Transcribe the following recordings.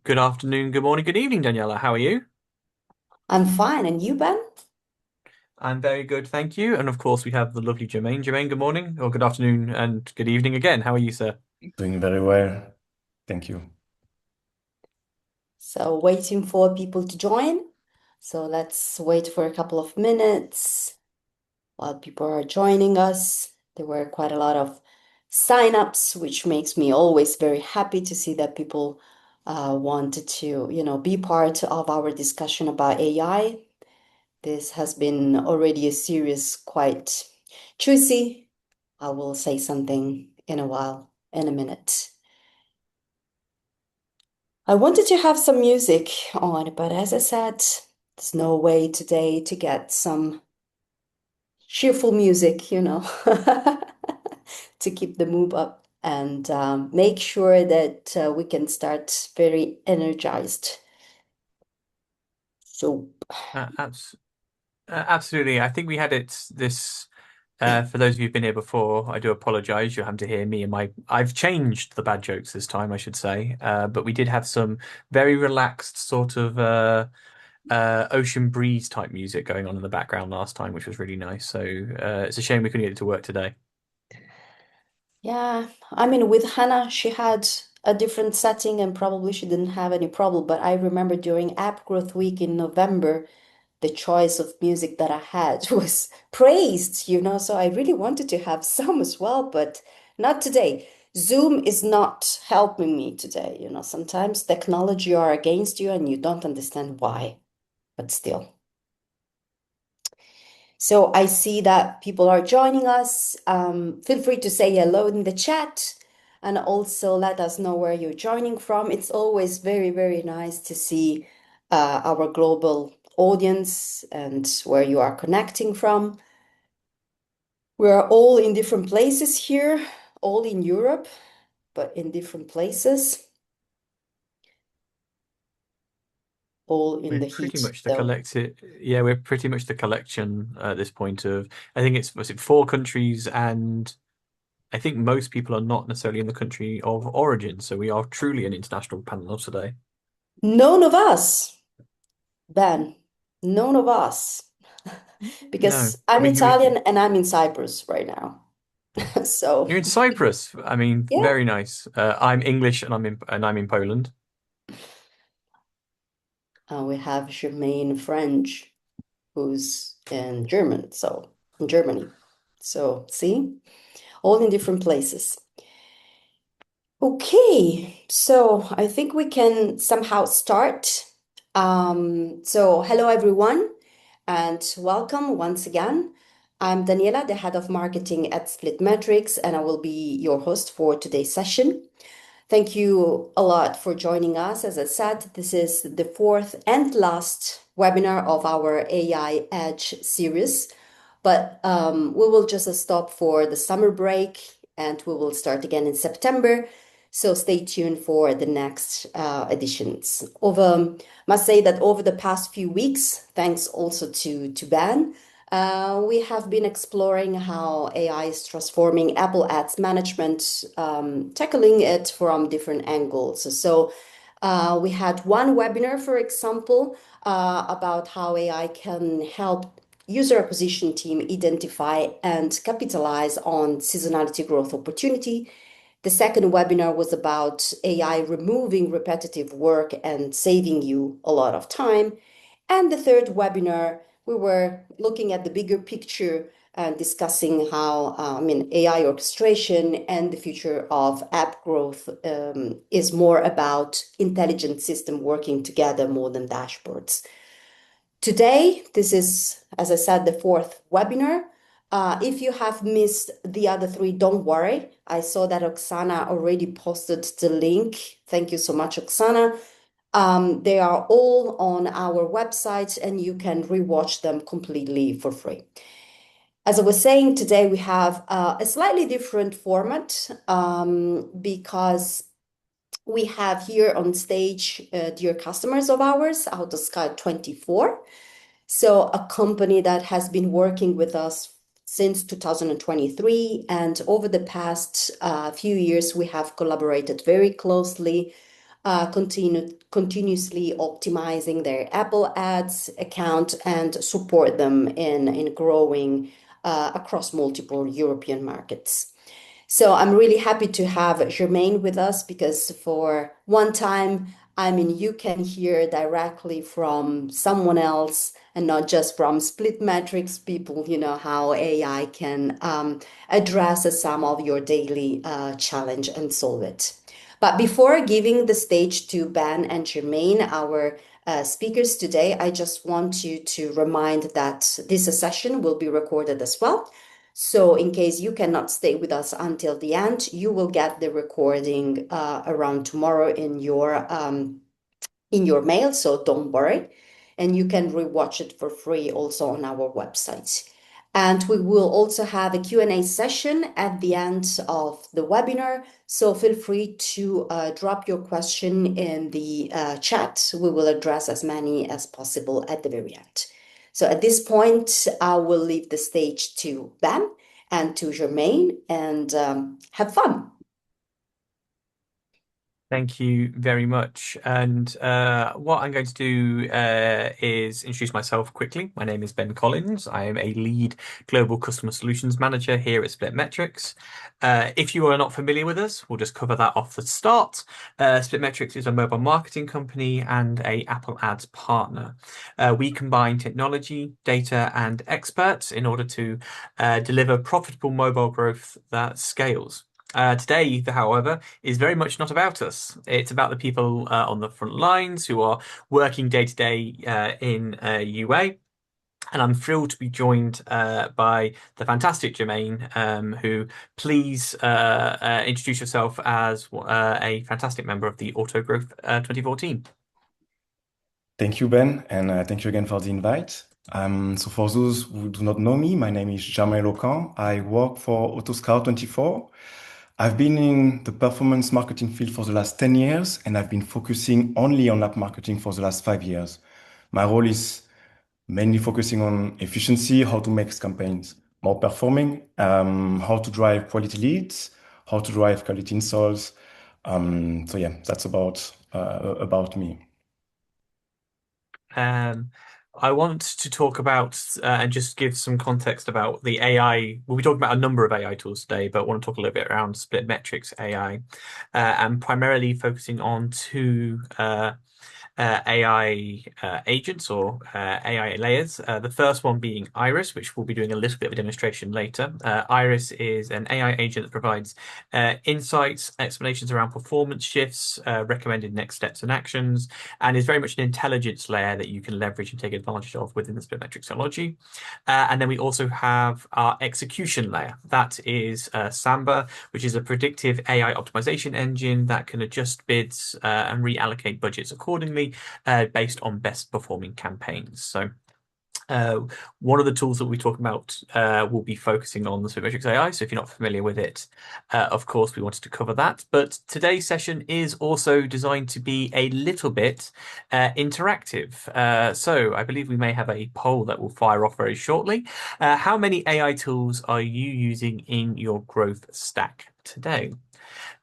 Good afternoon, good morning, good evening, Daniela. How are you? I'm fine. And you, Ben? I'm very good, thank you. And of course, we have the lovely Jermaine. Jermaine, good morning, or good afternoon, and good evening again. How are you, sir? Doing very well. Thank you. So, waiting for people to join. So, let's wait for a couple of minutes while people are joining us. There were quite a lot of signups, which makes me always very happy to see that people wanted to, be part of our discussion about AI. This has been already a series quite juicy. I will say something in a while, in a minute. I wanted to have some music on, but as I said, there's no way today to get some cheerful music, to keep the mood up and make sure that we can start very energized. So, Uh, abs Absolutely. I think we had it this. For those of you who've been here before, I do apologize. You're having to hear me and my. I've changed the bad jokes this time, I should say. But we did have some very relaxed sort of ocean breeze type music going on in the background last time, which was really nice. So it's a shame we couldn't get it to work today. yeah, I mean, with Hannah, she had a different setting and probably she didn't have any problem. But I remember during App Growth Week in November, the choice of music that I had was praised, so I really wanted to have some as well, but not today. Zoom is not helping me today. Sometimes technology are against you and you don't understand why, but still. So I see that people are joining us. Feel free to say hello in the chat and also let us know where you're joining from. It's always very, very nice to see our global audience and where you are connecting from. We're all in different places here, all in Europe, but in different places, all in We're the pretty heat, much the though. collective. Yeah, we're pretty much the collection at this point of. I think it's was it 4 countries, and I think most people are not necessarily in the country of origin. So we are truly an international panel today. None of us, Ben, none of us, No, because I'm we Italian and I'm in Cyprus right now. So, you're in Cyprus. I mean, yeah, very nice. I'm English, and I'm in Poland. we have Jermaine French, who's in German, so in Germany. So, see, all in different places. Okay, so I think we can somehow start. So, hello everyone, and welcome once again. I'm Daniela, the head of marketing at SplitMetrics, and I will be your host for today's session. Thank you a lot for joining us. As I said, this is the fourth and last webinar of our AI Edge series, but we will just stop for the summer break and we will start again in September. So stay tuned for the next editions. Must say that over the past few weeks, thanks also to Ben, we have been exploring how AI is transforming Apple Ads management, tackling it from different angles. So we had one webinar, for example, about how AI can help user acquisition team identify and capitalize on seasonality growth opportunity. The second webinar was about AI removing repetitive work and saving you a lot of time. And the third webinar, we were looking at the bigger picture and discussing how, AI orchestration and the future of app growth is more about intelligent system working together more than dashboards. Today, this is, as I said, the fourth webinar. If you have missed the other three, don't worry. I saw that Oksana already posted the link. Thank you so much, Oksana. They are all on our website and you can rewatch them completely for free. As I was saying, today we have a slightly different format because we have here on stage dear customers of ours, AutoScout24. So a company that has been working with us since 2023, and over the past few years, we have collaborated very closely continuously optimizing their Apple Ads account and support them in growing across multiple European markets. So I'm really happy to have Germain with us because for one time, I mean, you can hear directly from someone else and not just from SplitMetrics people, how AI can address some of your daily challenge and solve it. But before giving the stage to Ben and Germain, our speakers today, I just want you to remind that this session will be recorded as well. So in case you cannot stay with us until the end, you will get the recording around tomorrow in your mail, so don't worry. And you can rewatch it for free also on our website. And we will also have a Q&A session at the end of the webinar. So feel free to drop your question in the chat. We will address as many as possible at the very end. So at this point, I will leave the stage to Ben and to Germain and have fun. Thank you very much. And what I'm going to do is introduce myself quickly. My name is Ben Collins. I am a lead global customer solutions manager here at SplitMetrics. If you are not familiar with us, we'll just cover that off the start. SplitMetrics is a mobile marketing company and a Apple Ads partner. We combine technology, data, and experts in order to deliver profitable mobile growth that scales. Today, however, is very much not about us. It's about the people on the front lines who are working day to day in UA. And I'm thrilled to be joined by the fantastic Jermaine, who please introduce yourself as a fantastic member of the AutoGrowth 24 team. Thank you, Ben, and thank you again for the invite. So for those who do not know me, my name is Jermaine Locan. I work for AutoScout24. I've been in the performance marketing field for the last 10 years, and I've been focusing only on app marketing for the last 5 years. My role is mainly focusing on efficiency, how to make campaigns more performing, how to drive quality leads, how to drive quality installs. So yeah, that's about me. I want to talk about and just give some context about the AI. We'll be talking about a number of AI tools today, but I want to talk a little bit around SplitMetrics AI and primarily focusing on two AI agents or AI layers. The first one being Iris, which we'll be doing a little bit of a demonstration later. Iris is an AI agent that provides insights, explanations around performance shifts, recommended next steps and actions, and is very much an intelligence layer that you can leverage and take advantage of within the SplitMetrics technology. And then we also have our execution layer. That is Samba, which is a predictive AI optimization engine that can adjust bids and reallocate budgets accordingly based on best performing campaigns. So one of the tools that we talk about will be focusing on the SplitMetrics AI. So if you're not familiar with it, of course, we wanted to cover that. But today's session is also designed to be a little bit interactive. So I believe we may have a poll that will fire off very shortly. How many AI tools are you using in your growth stack today?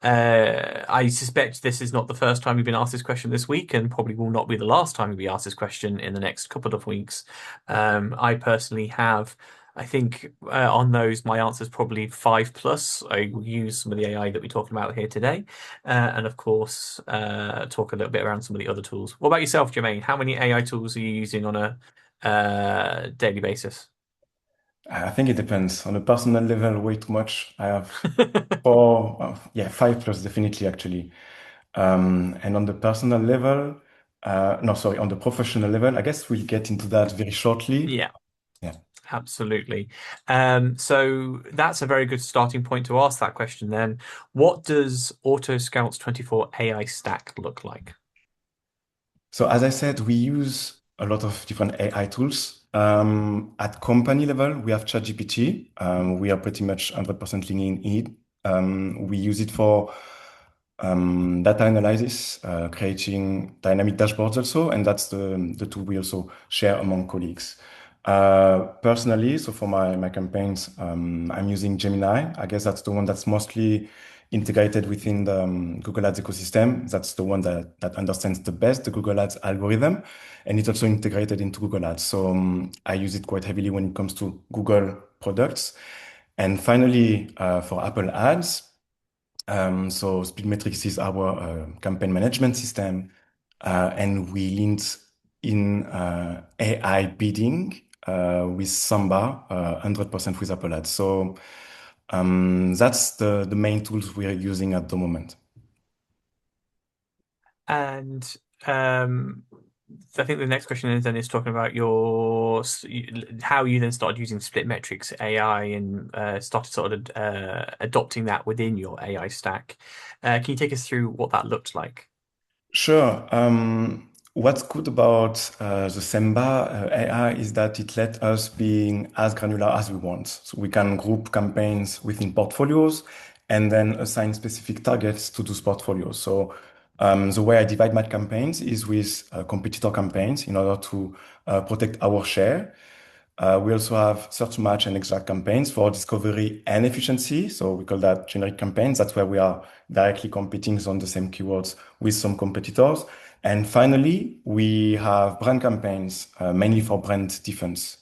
I suspect this is not the first time you've been asked this question this week, and probably will not be the last time you'll be asked this question in the next couple of weeks. I personally have, I think, on those, my answer is probably 5+. I will use some of the AI that we're talking about here today, and of course, talk a little bit around some of the other tools. What about yourself, Jermaine? How many AI tools are you using on a daily basis? I think it depends. On a personal level, way too much. I have four, 5+ definitely actually. And on the personal level, no, sorry, on the professional level, I guess we'll get into that very shortly. Yeah. Yeah. Absolutely. So that's a very good starting point to ask that question then. What does AutoScouts24 AI stack look like? So as I said, we use a lot of different AI tools. At company level, we have ChatGPT. We are pretty much 100% leaning in it. We use it for data analysis, creating dynamic dashboards also, and that's the tool we also share among colleagues. Personally, so for my campaigns, I'm using Gemini. I guess that's the one that's mostly integrated within the Google Ads ecosystem. That's the one that understands the best the Google Ads algorithm, and it's also integrated into Google Ads. So I use it quite heavily when it comes to Google products. And finally, for Apple Ads, so SplitMetrics is our campaign management system, and we linked in AI bidding with Samba, 100% with Apple Ads. So that's the main tools we are using at the moment. And um, I think the next question is then is talking about your how you then started using SplitMetrics AI and started sort of adopting that within your AI stack. Can you take us through what that looked like? Sure. What's good about the Semba AI is that it lets us being as granular as we want. So we can group campaigns within portfolios and then assign specific targets to those portfolios. So the way I divide my campaigns is with competitor campaigns in order to protect our share. We also have search match and exact campaigns for discovery and efficiency. So we call that generic campaigns. That's where we are directly competing on the same keywords with some competitors. And finally, we have brand campaigns, mainly for brand defense.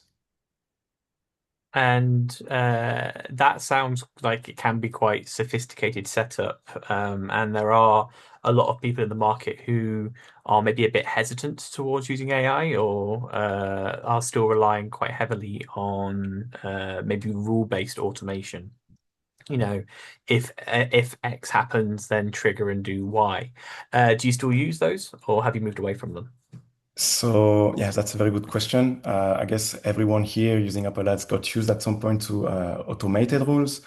And that sounds like it can be quite sophisticated setup. And there are a lot of people in the market who are maybe a bit hesitant towards using AI or are still relying quite heavily on maybe rule-based automation. You know, if X happens, then trigger and do Y. Do you still use those, or have you moved away from them? So yeah, that's a very good question. I guess everyone here using Apple Ads got used at some point to automated rules.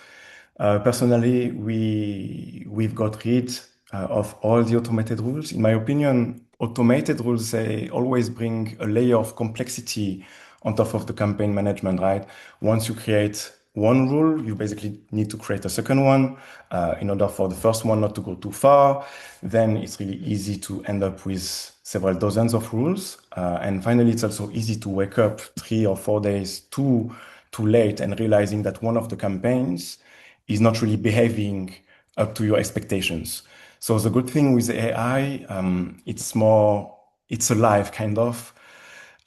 Personally, we've got rid of all the automated rules. In my opinion, automated rules, they always bring a layer of complexity on top of the campaign management, right? Once you create one rule, you basically need to create a second one in order for the first one not to go too far. Then it's really easy to end up with several dozens of rules. And finally, it's also easy to wake up 3 or 4 days too late and realizing that one of the campaigns is not really behaving up to your expectations. So the good thing with AI, it's alive kind of.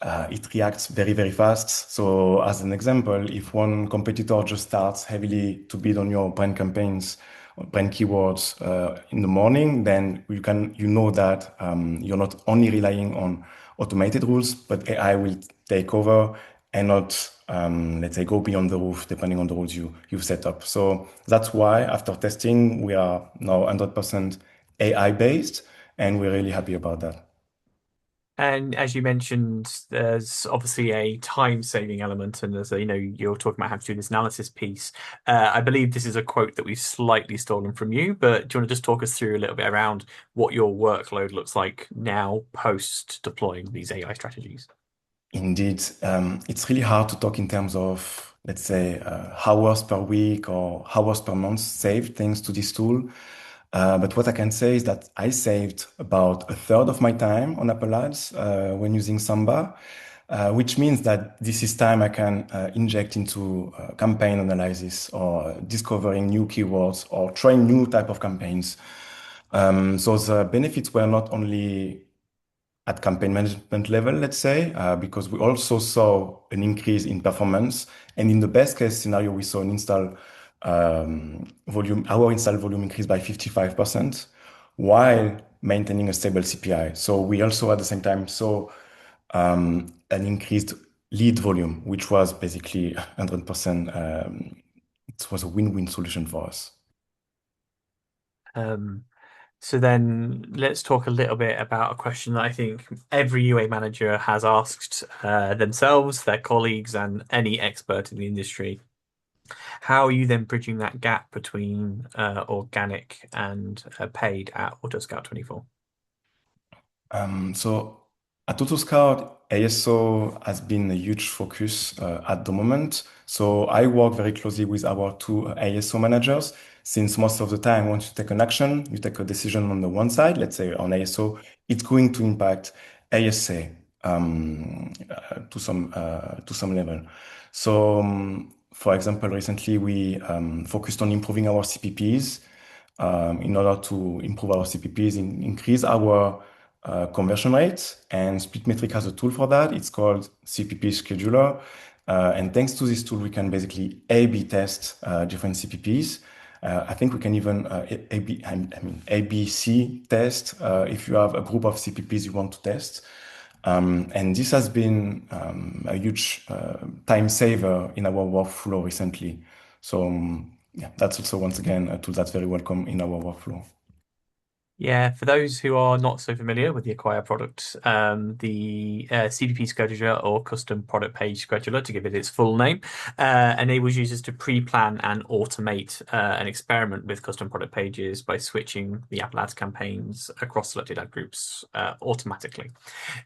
It reacts very, very fast. So as an example, if one competitor just starts heavily to bid on your brand campaigns or brand keywords in the morning, then you know that you're not only relying on automated rules, but AI will take over and not, let's say, go beyond the roof depending on the rules you've set up. So that's why after testing, we are now 100% AI based, and we're really happy about that. And as you mentioned, there's obviously a time-saving element, and there's you're talking about how to do this analysis piece. I believe this is a quote that we've slightly stolen from you, but do you want to just talk us through a little bit around what your workload looks like now post deploying these AI strategies? Indeed, it's really hard to talk in terms of, let's say, hours per week or hours per month saved thanks to this tool. But what I can say is that I saved about a third of my time on Apple Ads when using Samba, which means that this is time I can inject into campaign analysis or discovering new keywords or trying new type of campaigns. So the benefits were not only at campaign management level, let's say, because we also saw an increase in performance. And in the best case scenario, we saw an our install volume increased by 55% while maintaining a stable CPI. So we also at the same time saw an increased lead volume, which was basically 100%. It was a win-win solution for us. Um, So then let's talk a little bit about a question that I think every UA manager has asked themselves, their colleagues, and any expert in the industry. How are you then bridging that gap between organic and paid at AutoScout24? So at AutoScout, ASO has been a huge focus at the moment. So I work very closely with our two ASO managers, since most of the time, once you take an action, you take a decision on the one side, let's say on ASO, it's going to impact ASA to some level. So, for example, recently we focused on improving our CPPs in order to improve our CPPs, increase our conversion rates. And SplitMetrics has a tool for that. It's called CPP Scheduler. And thanks to this tool, we can basically A/B test different CPPs. I think we can even ABC test if you have a group of CPPs you want to test. And this has been a huge time saver in our workflow recently. So yeah, that's also once again a tool that's very welcome in our workflow. Yeah, for those who are not so familiar with the Acquire product, the CDP scheduler or custom product page scheduler, to give it its full name, enables users to pre-plan and automate an experiment with custom product pages by switching the Apple Ads campaigns across selected ad groups automatically.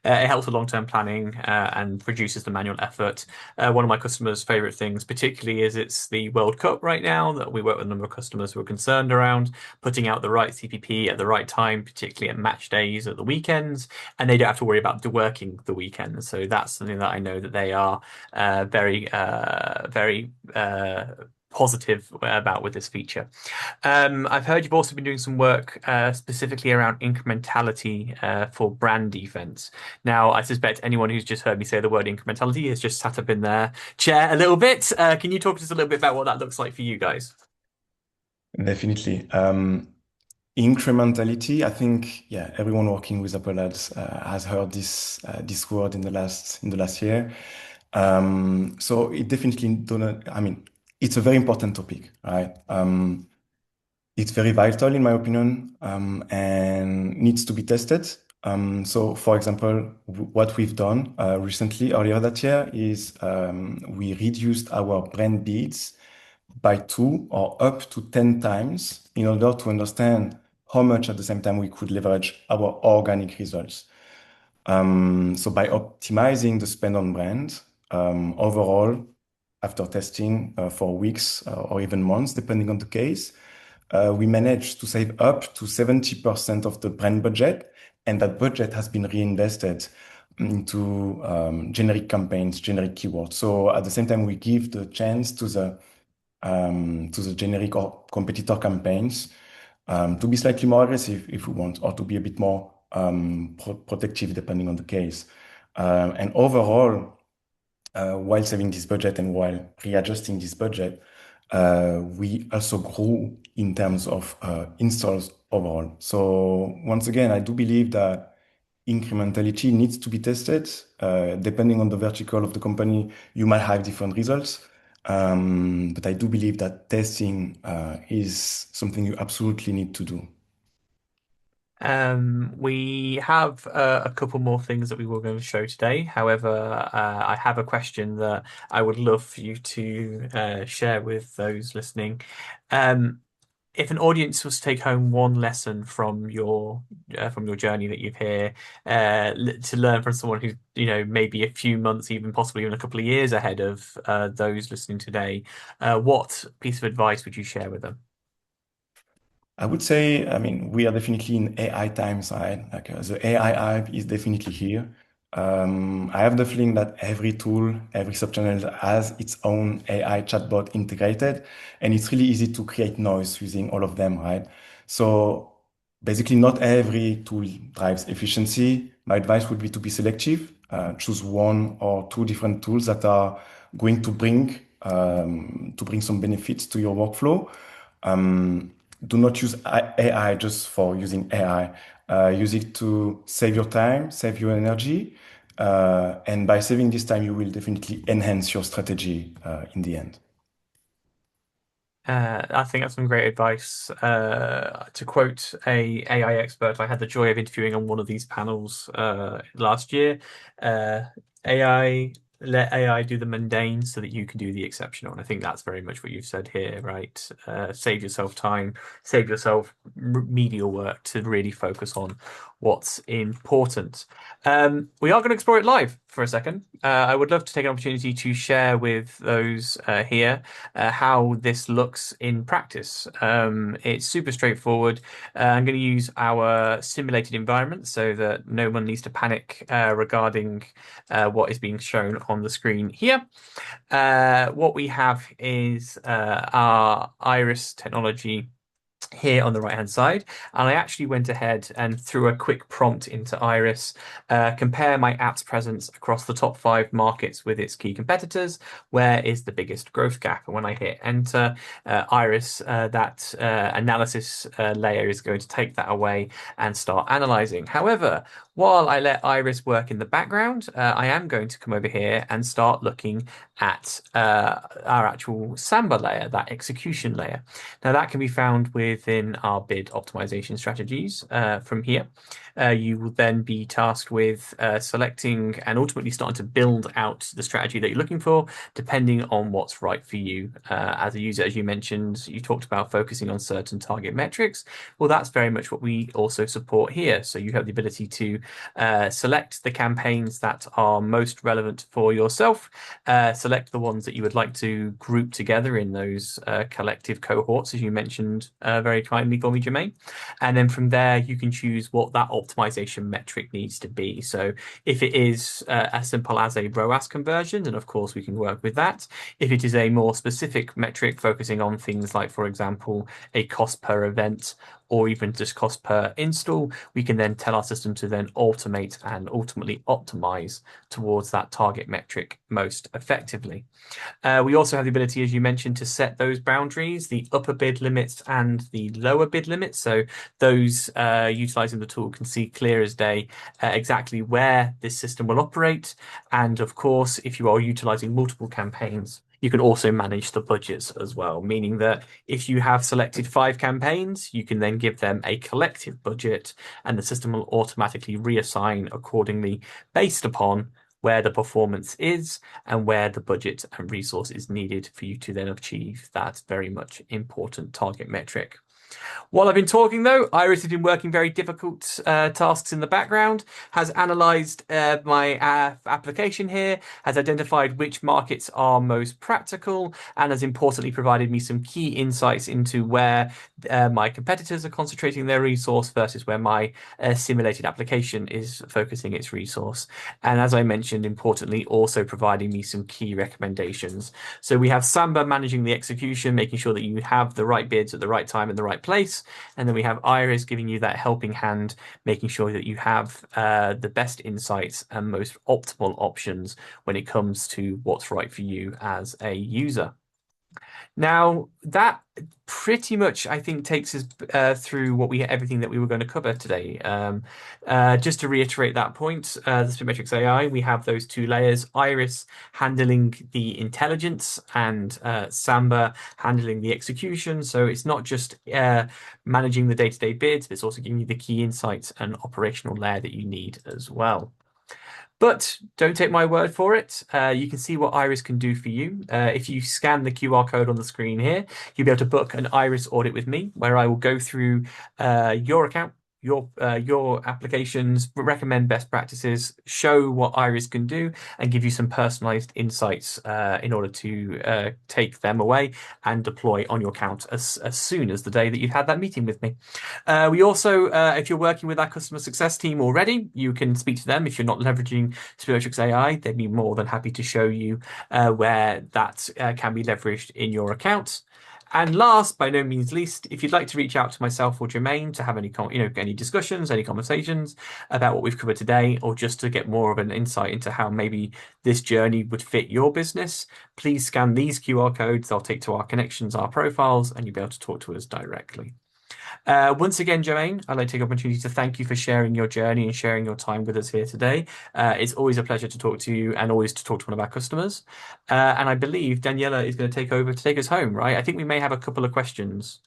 It helps with long-term planning and reduces the manual effort. One of my customers' favorite things, particularly, is it's the World Cup right now that we work with a number of customers who are concerned around putting out the right CPP at the right time, particularly at match days at the weekends, and they don't have to worry about working the weekends. So that's something that I know that they are very positive about with this feature. I've heard you've also been doing some work specifically around incrementality for brand defense. Now, I suspect anyone who's just heard me say the word incrementality has just sat up in their chair a little bit. Can you talk to us a little bit about what that looks like for you guys? Definitely. Incrementality, I think, yeah, everyone working with Apple Ads has heard this word in the last year. So it definitely don't. I mean, it's a very important topic, right? It's very vital in my opinion, and needs to be tested. So, for example, what we've done recently, earlier that year, is we reduced our brand bids by 2 or up to 10 times in order to understand how much at the same time we could leverage our organic results. So by optimizing the spend on brand, overall, after testing for weeks or even months, depending on the case, we managed to save up to 70% of the brand budget, and that budget has been reinvested into generic campaigns, generic keywords. So at the same time, we give the chance to the generic or competitor campaigns to be slightly more aggressive if we want, or to be a bit more protective depending on the case. And overall, while saving this budget and while readjusting this budget, we also grew in terms of installs overall. So once again, I do believe that incrementality needs to be tested. Depending on the vertical of the company, you might have different results. But I do believe that testing is something you absolutely need to do. We have a couple more things that we were going to show today. However, I have a question that I would love for you to share with those listening. Um, if an audience was to take home one lesson from your journey that you've here, to learn from someone who's maybe a few months, even possibly even a couple of years ahead of those listening today, what piece of advice would you share with them? I would say, I mean, we are definitely in AI times, right? Like the AI hype is definitely here. I have the feeling that every tool, every sub-channel has its own AI chatbot integrated, and it's really easy to create noise using all of them, right? So basically, not every tool drives efficiency. My advice would be to be selective, choose one or two different tools that are going to bring some benefits to your workflow. Do not use AI just for using AI. Use it to save your time, save your energy. And by saving this time, you will definitely enhance your strategy in the end. I think that's some great advice. To quote a AI expert I had the joy of interviewing on one of these panels last year, uh, AI let AI do the mundane so that you can do the exceptional. And I think that's very much what you've said here, right? Save yourself time, save yourself remedial work to really focus on what's important. We are going to explore it live for a second. I would love to take an opportunity to share with those here how this looks in practice. It's super straightforward. I'm going to use our simulated environment so that no one needs to panic regarding what is being shown on the screen here. What we have is our Iris technology here on the right hand side, and I actually went ahead and threw a quick prompt into Iris, compare my app's presence across the top 5 markets with its key competitors. Where is the biggest growth gap? And when I hit enter, Iris, that analysis layer is going to take that away and start analyzing. However, while I let Iris work in the background, I am going to come over here and start looking at our actual Samba layer, that execution layer. Now that can be found within our bid optimization strategies from here. You will then be tasked with selecting and ultimately starting to build out the strategy that you're looking for, depending on what's right for you as a user. As you mentioned, you talked about focusing on certain target metrics. Well, that's very much what we also support here. So you have the ability to select the campaigns that are most relevant for yourself, select the ones that you would like to group together in those collective cohorts, as you mentioned very kindly for me, Jermaine. And then from there, you can choose what that optimization metric needs to be. So if it is as simple as a ROAS conversion, then of course we can work with that. If it is a more specific metric focusing on things like, for example, a cost per event or even just cost per install, we can then tell our system to then automate and ultimately optimize towards that target metric most effectively. We also have the ability, as you mentioned, to set those boundaries, the upper bid limits and the lower bid limits. So those utilizing the tool can see clear as day exactly where this system will operate. And of course, if you are utilizing multiple campaigns, you can also manage the budgets as well, meaning that if you have selected 5 campaigns, you can then give them a collective budget and the system will automatically reassign accordingly based upon where the performance is and where the budget and resource is needed for you to then achieve that very much important target metric. While I've been talking, though, Iris has been working very difficult tasks in the background, has analysed my application here, has identified which markets are most practical, and has importantly provided me some key insights into where my competitors are concentrating their resource versus where my simulated application is focusing its resource. And as I mentioned, importantly, also providing me some key recommendations. So we have Samba managing the execution, making sure that you have the right bids at the right time in the right place. And then we have Iris giving you that helping hand, making sure that you have the best insights and most optimal options when it comes to what's right for you as a user. Now, that pretty much, I think, takes us through everything that we were going to cover today. Just to reiterate that point, the SplitMetrics AI, we have those 2 layers, Iris handling the intelligence and Samba handling the execution. So it's not just managing the day-to-day bids, but it's also giving you the key insights and operational layer that you need as well. But don't take my word for it. You can see what Iris can do for you. If you scan the QR code on the screen here, you'll be able to book an Iris audit with me, where I will go through your account, your applications, recommend best practices, show what Iris can do, and give you some personalized insights in order to take them away and deploy on your account as soon as the day that you've had that meeting with me. We also, if you're working with our customer success team already, you can speak to them. If you're not leveraging SplitMetrics AI, they'd be more than happy to show you where that can be leveraged in your account. And last, by no means least, if you'd like to reach out to myself or Jermaine to have any discussions, any conversations about what we've covered today, or just to get more of an insight into how maybe this journey would fit your business, please scan these QR codes. They'll take to our connections, our profiles, and you'll be able to talk to us directly. Once again, Jermaine, I'd like to take the opportunity to thank you for sharing your journey and sharing your time with us here today. It's always a pleasure to talk to you and always to talk to one of our customers. And I believe Daniela is going to take over to take us home, right? I think we may have a couple of questions.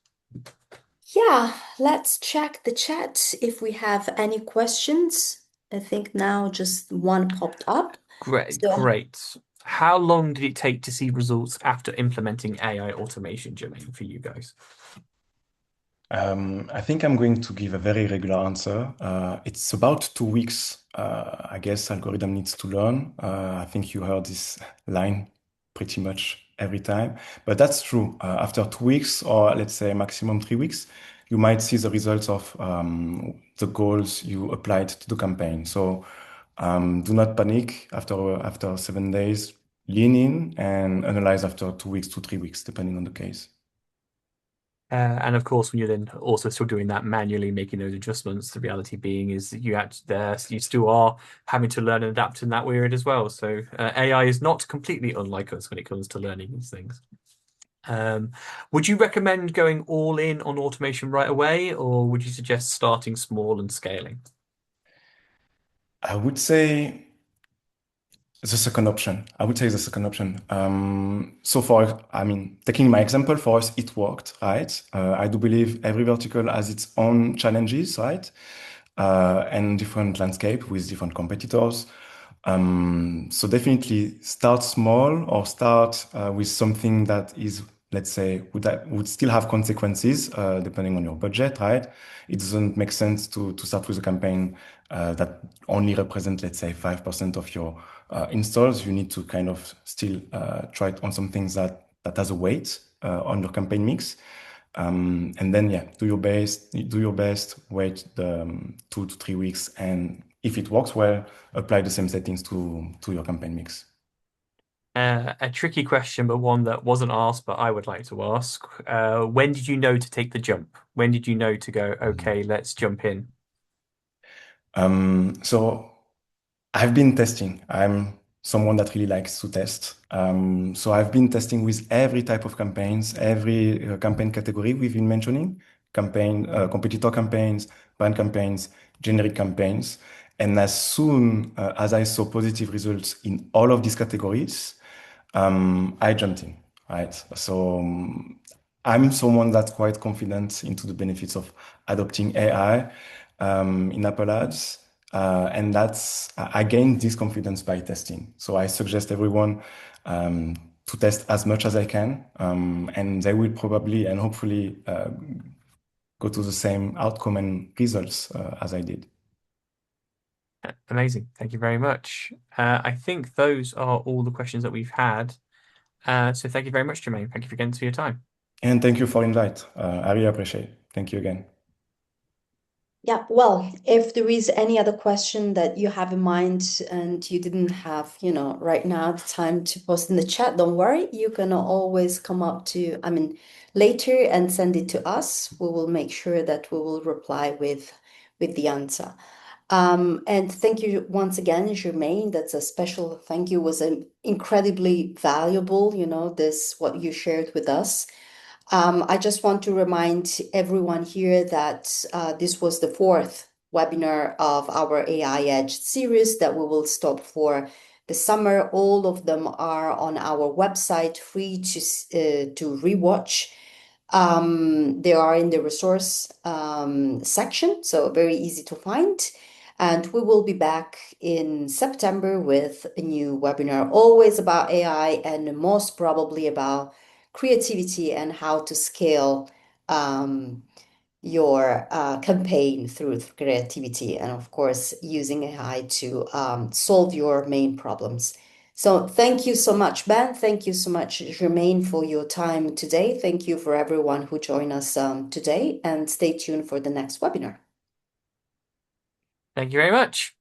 Yeah, let's check the chat if we have any questions. I think now just one popped up. Great, So, great. How long did it take to see results after implementing AI automation, Jermaine, for you guys? I think I'm going to give a very regular answer. It's about 2 weeks. I guess algorithm needs to learn. I think you heard this line pretty much every time, but that's true. After 2 weeks, or let's say maximum 3 weeks, you might see the results of the goals you applied to the campaign. So do not panic after 7 days. Lean in and analyze after 2 weeks to 3 weeks, depending on the case. And of course, when you're then also still doing that manually, making those adjustments, the reality being is that you still are having to learn and adapt in that weird as well. So AI is not completely unlike us when it comes to learning these things. Um, would you recommend going all in on automation right away, or would you suggest starting small and scaling? I would say the second option. I would say the second option. So far, I mean, taking my example for us, it worked, right? I do believe every vertical has its own challenges, right? And different landscape with different competitors. So definitely start small or start with something that is, let's say, would still have consequences depending on your budget, right? It doesn't make sense to start with a campaign that only represent, let's say, 5% of your installs. You need to kind of still try it on some things that has a weight on your campaign mix. And then, yeah, do your best, wait the 2 to 3 weeks, and if it works well, apply the same settings to your campaign mix. A tricky question, but one that wasn't asked, but I would like to ask. When did you know to take the jump? When did you know to go, okay, let's jump in? So I've been testing. I'm someone that really likes to test. So I've been testing with every type of campaigns, every campaign category we've been mentioning, competitor campaigns, brand campaigns, generic campaigns. And as soon as I saw positive results in all of these categories, I jumped in, right? So I'm someone that's quite confident into the benefits of adopting AI in Apple Ads. And I gained this confidence by testing. So I suggest everyone to test as much as I can. And they will probably and hopefully go to the same outcome and results as I did. Amazing. Thank you very much. I think those are all the questions that we've had. So thank you very much, Jermaine. Thank you again for your time. And thank you for invite. I really appreciate it. Thank you again. Yeah, well, if there is any other question that you have in mind and you didn't have, right now the time to post in the chat, don't worry. You can always come up to, later and send it to us. We will make sure that we will reply with the answer. And thank you once again, Germaine. That's a special thank you. Was incredibly valuable, this what you shared with us. I just want to remind everyone here that this was the fourth webinar of our AI Edge series that we will stop for the summer. All of them are on our website, free to rewatch. They are in the resource section, so very easy to find. And we will be back in September with a new webinar, always about AI and most probably about creativity and how to scale your campaign through creativity, and of course using AI to solve your main problems. So thank you so much, Ben. Thank you so much, Germaine, for your time today. Thank you for everyone who joined us today, and stay tuned for the next webinar. Thank you very much.